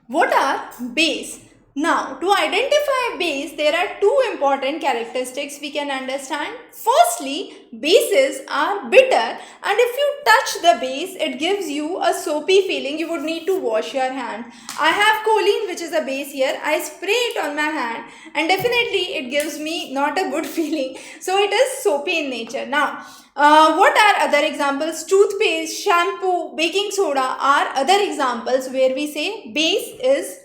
What are base? Now, to identify base, there are two important characteristics we can understand. Firstly, bases are bitter, and if you touch the base, it gives you a soapy feeling. You would need to wash your hand. I have choline, which is a base here. I spray it on my hand, and definitely it gives me not a good feeling. So it is soapy in nature. Now, what are other examples? Toothpaste, shampoo, baking soda are other examples where we say base is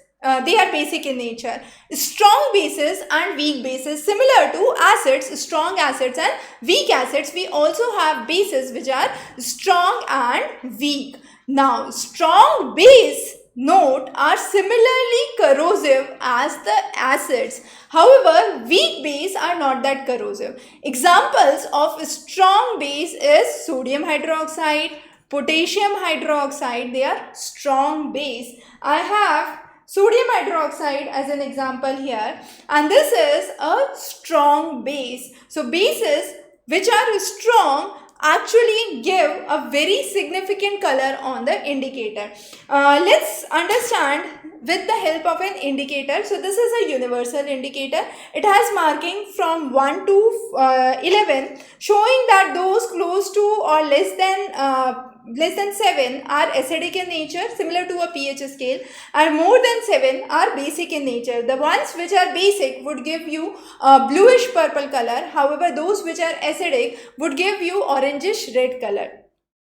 they are basic in nature. Strong bases and weak bases, similar to acids, strong acids and weak acids, we also have bases which are strong and weak. Now, strong base note are similarly corrosive as the acids. However, weak base are not that corrosive. Examples of strong base is sodium hydroxide, potassium hydroxide. They are strong base. I have sodium hydroxide as an example here, and this is a strong base. So bases which are strong actually give a very significant color on the indicator. Let's understand with the help of an indicator. So this is a universal indicator. It has marking from 1 to 11, showing that those close to or less than 7 are acidic in nature, similar to a pH scale, and more than 7 are basic in nature. The ones which are basic would give you a bluish purple color. However, those which are acidic would give you orangish red color.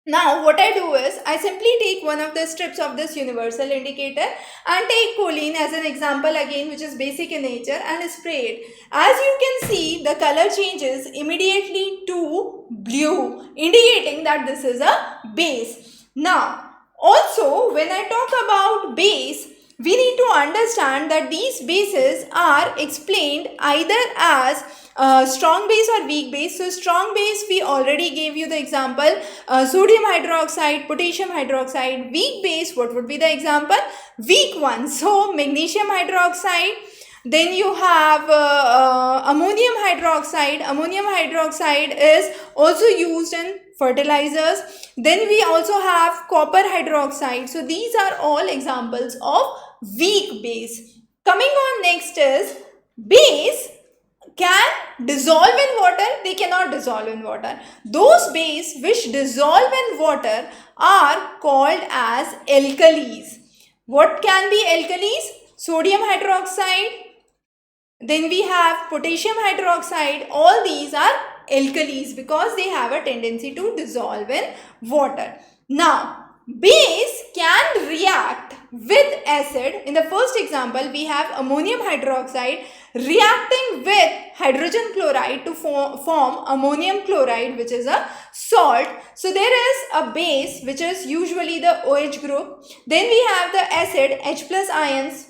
Now, what I do is, I simply take one of the strips of this universal indicator and take choline as an example again, which is basic in nature, and spray it. As you can see, the color changes immediately to blue, indicating that this is a base. Now, also, when I talk about base, we need to understand that these bases are explained either as strong base or weak base. So strong base, we already gave you the example, sodium hydroxide, potassium hydroxide. Weak base, what would be the example? Weak one. So magnesium hydroxide. Then you have ammonium hydroxide. Ammonium hydroxide is also used in fertilizers. Then we also have copper hydroxide. So these are all examples of weak base. Coming on next is base can dissolve in water. They cannot dissolve in water. Those base which dissolve in water are called as alkalis. What can be alkalis? Sodium hydroxide. Then we have potassium hydroxide. All these are alkalis because they have a tendency to dissolve in water. Now, base can react with acid. In the first example, we have ammonium hydroxide reacting with hydrogen chloride to form ammonium chloride, which is a salt. So there is a base which is usually the OH group. Then we have the acid, H plus ions.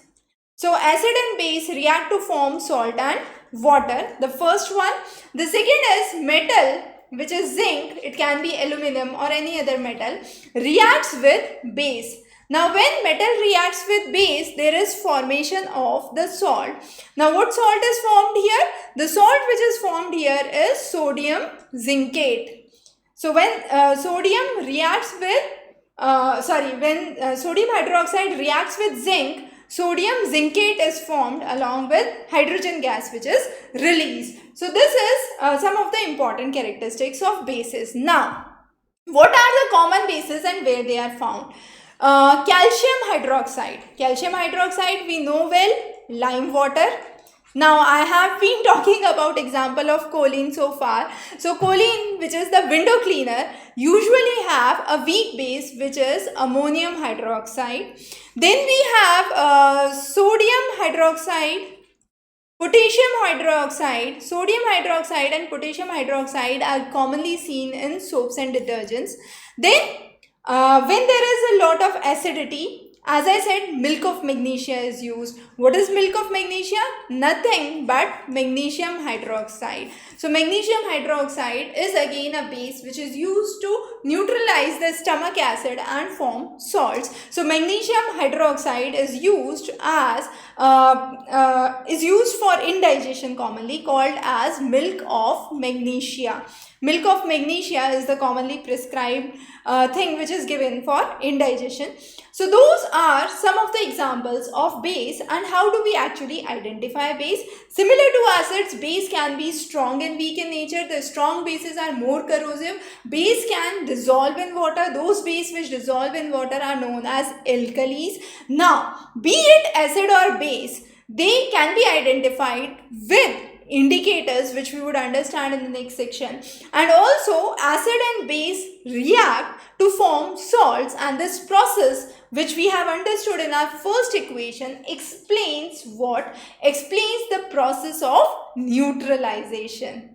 So acid and base react to form salt and water. The first one. The second is metal, which is zinc. It can be aluminum or any other metal, reacts with base. Now when metal reacts with base, there is formation of the salt. Now what salt is formed here? The salt which is formed here is sodium zincate. So when sodium reacts with when sodium hydroxide reacts with zinc, sodium zincate is formed along with hydrogen gas, which is released. So this is some of the important characteristics of bases. Now, what are the common bases and where they are found? Calcium hydroxide. Calcium hydroxide we know well, lime water. Now I have been talking about example of choline so far. So choline, which is the window cleaner, usually have a weak base which is ammonium hydroxide. Then we have sodium hydroxide, potassium hydroxide. Sodium hydroxide and potassium hydroxide are commonly seen in soaps and detergents. Then when there is a lot of acidity, as I said, milk of magnesia is used. What is milk of magnesia? Nothing but magnesium hydroxide. So magnesium hydroxide is again a base which is used to neutralize the stomach acid and form salts. So magnesium hydroxide is used for indigestion, commonly called as milk of magnesia. Milk of magnesia is the commonly prescribed thing which is given for indigestion. So those are some of the examples of base. And how do we actually identify base? Similar to acids, base can be strong and weak in nature. The strong bases are more corrosive. Base can dissolve in water. Those bases which dissolve in water are known as alkalis. Now, be it acid or base, they can be identified with indicators which we would understand in the next section. And also, acid and base react to form salts, and this process which we have understood in our first equation explains the process of neutralization.